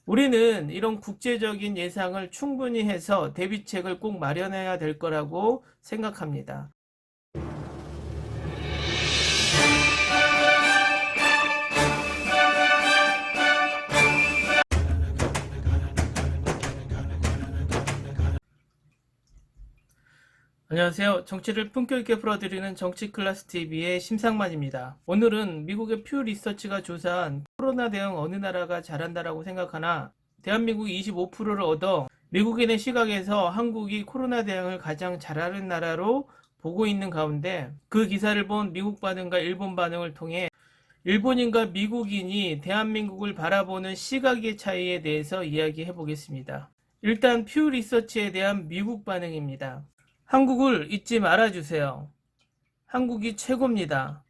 우리는 이런 국제적인 예상을 충분히 해서 대비책을 꼭 마련해야 될 거라고 생각합니다. 안녕하세요. 정치를 품격 있게 풀어드리는 정치클래스TV의 심상만입니다. 오늘은 미국의 퓨 리서치가 조사한 코로나 대응 어느 나라가 잘한다라고 생각하나 대한민국이 25%를 얻어 미국인의 시각에서 한국이 코로나 대응을 가장 잘하는 나라로 보고 있는 가운데 그 기사를 본 미국 반응과 일본 반응을 통해 일본인과 미국인이 대한민국을 바라보는 시각의 차이에 대해서 이야기해 보겠습니다. 일단 퓨 리서치에 대한 미국 반응입니다. 한국을 잊지 말아주세요. 한국이 최고입니다.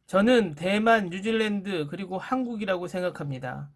저는 대만, 뉴질랜드 그리고 한국이라고 생각합니다.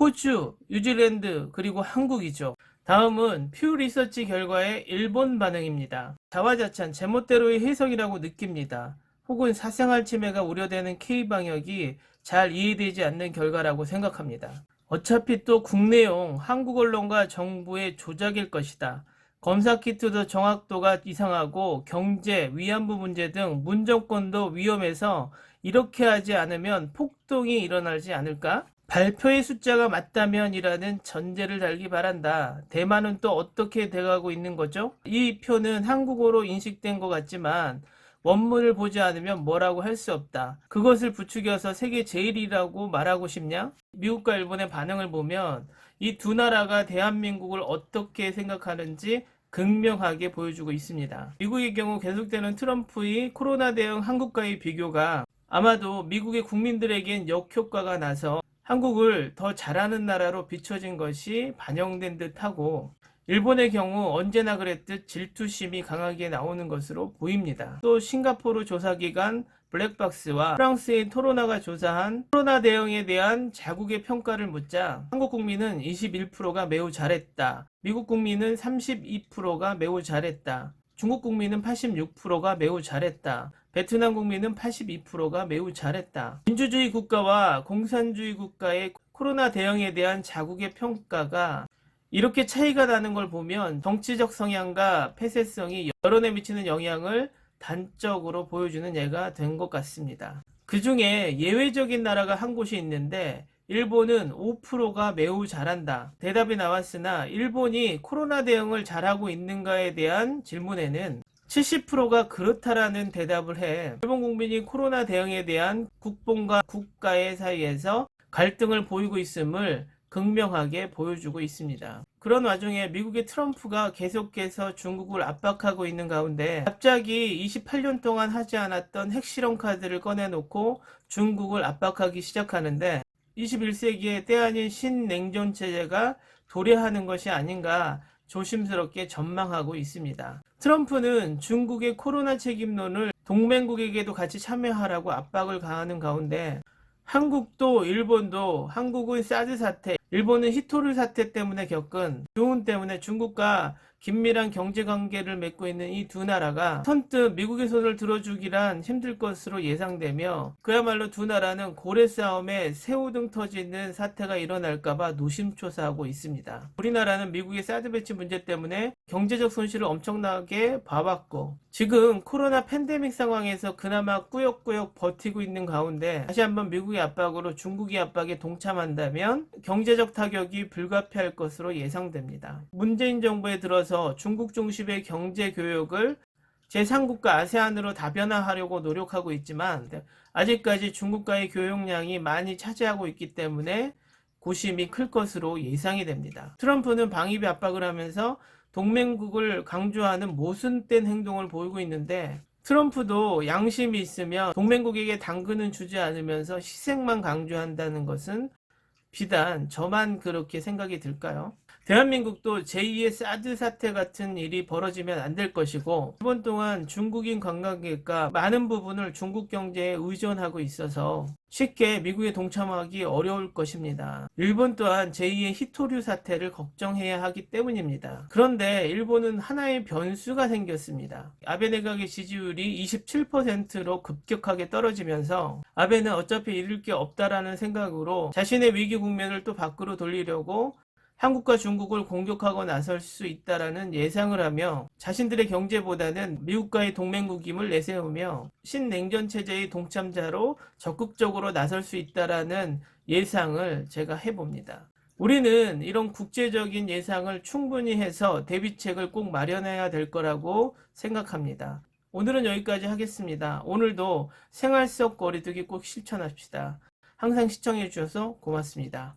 호주, 뉴질랜드 그리고 한국이죠. 다음은 퓨 리서치 결과의 일본 반응입니다. 자화자찬, 제멋대로의 해석이라고 느낍니다. 혹은 사생활 침해가 우려되는 K방역이 잘 이해되지 않는 결과라고 생각합니다. 어차피 또 국내용 한국 언론과 정부의 조작일 것이다. 검사키트도 정확도가 이상하고 경제, 위안부 문제 등 문정권도 위험해서 이렇게 하지 않으면 폭동이 일어나지 않을까? 발표의 숫자가 맞다면이라는 전제를 달기 바란다. 대만은 또 어떻게 돼가고 있는 거죠? 이 표는 한국어로 인식된 것 같지만 원문을 보지 않으면 뭐라고 할 수 없다. 그것을 부추겨서 세계 제일이라고 말하고 싶냐? 미국과 일본의 반응을 보면 이 두 나라가 대한민국을 어떻게 생각하는지 극명하게 보여주고 있습니다. 미국의 경우 계속되는 트럼프의 코로나 대응 한국과의 비교가 아마도 미국의 국민들에겐 역효과가 나서 한국을 더 잘하는 나라로 비춰진 것이 반영된 듯하고 일본의 경우 언제나 그랬듯 질투심이 강하게 나오는 것으로 보입니다. 또 싱가포르 조사기관 블랙박스와 프랑스의 토로나가 조사한 코로나 대응에 대한 자국의 평가를 묻자 한국 국민은 21%가 매우 잘했다. 미국 국민은 32%가 매우 잘했다. 중국 국민은 86%가 매우 잘했다. 베트남 국민은 82%가 매우 잘했다. 민주주의 국가와 공산주의 국가의 코로나 대응에 대한 자국의 평가가 이렇게 차이가 나는 걸 보면 정치적 성향과 폐쇄성이 여론에 미치는 영향을 단적으로 보여주는 예가 된 것 같습니다. 그 중에 예외적인 나라가 한 곳이 있는데 일본은 5%가 매우 잘한다. 대답이 나왔으나 일본이 코로나 대응을 잘하고 있는가에 대한 질문에는 70%가 그렇다라는 대답을 해 일본 국민이 코로나 대응에 대한 국뽕과 국가의 사이에서 갈등을 보이고 있음을 극명하게 보여주고 있습니다. 그런 와중에 미국의 트럼프가 계속해서 중국을 압박하고 있는 가운데 갑자기 28년 동안 하지 않았던 핵실험 카드를 꺼내놓고 중국을 압박하기 시작하는데 21세기의 때 아닌 신냉전 체제가 도래하는 것이 아닌가 조심스럽게 전망하고 있습니다. 트럼프는 중국의 코로나 책임론을 동맹국에게도 같이 참여하라고 압박을 가하는 가운데 한국도 일본도 한국은 사드 사태, 일본은 히토르 사태 때문에 겪은 교훈 때문에 중국과 긴밀한 경제관계를 맺고 있는 이 두 나라가 선뜻 미국의 손을 들어주기란 힘들 것으로 예상되며 그야말로 두 나라는 고래 싸움에 새우등 터지는 사태가 일어날까봐 노심초사하고 있습니다. 우리나라는 미국의 사드 배치 문제 때문에 경제적 손실을 엄청나게 봐왔고 지금 코로나 팬데믹 상황에서 그나마 꾸역꾸역 버티고 있는 가운데 다시 한번 미국의 압박으로 중국의 압박에 동참한다면 경제적 타격이 불가피할 것으로 예상됩니다. 문재인 정부에 들어서 중국 중심의 경제 교역을 제3국가 아세안으로 다변화하려고 노력하고 있지만 아직까지 중국과의 교역량이 많이 차지하고 있기 때문에 고심이 클 것으로 예상이 됩니다. 트럼프는 방위비 압박을 하면서 동맹국을 강조하는 모순된 행동을 보이고 있는데 트럼프도 양심이 있으면 동맹국에게 당근은 주지 않으면서 희생만 강조한다는 것은 비단 저만 그렇게 생각이 들까요? 대한민국도 제2의 사드 사태 같은 일이 벌어지면 안 될 것이고, 이번 동안 중국인 관광객과 많은 부분을 중국 경제에 의존하고 있어서 쉽게 미국에 동참하기 어려울 것입니다. 일본 또한 제2의 히토류 사태를 걱정해야 하기 때문입니다. 그런데 일본은 하나의 변수가 생겼습니다. 아베 내각의 지지율이 27%로 급격하게 떨어지면서 아베는 어차피 잃을 게 없다라는 생각으로 자신의 위기 국면을 또 밖으로 돌리려고 한국과 중국을 공격하고 나설 수 있다라는 예상을 하며 자신들의 경제보다는 미국과의 동맹국임을 내세우며 신냉전 체제의 동참자로 적극적으로 나설 수 있다라는 예상을 제가 해봅니다. 우리는 이런 국제적인 예상을 충분히 해서 대비책을 꼭 마련해야 될 거라고 생각합니다. 오늘은 여기까지 하겠습니다. 오늘도 생활 속 거리두기 꼭 실천합시다. 항상 시청해 주셔서 고맙습니다.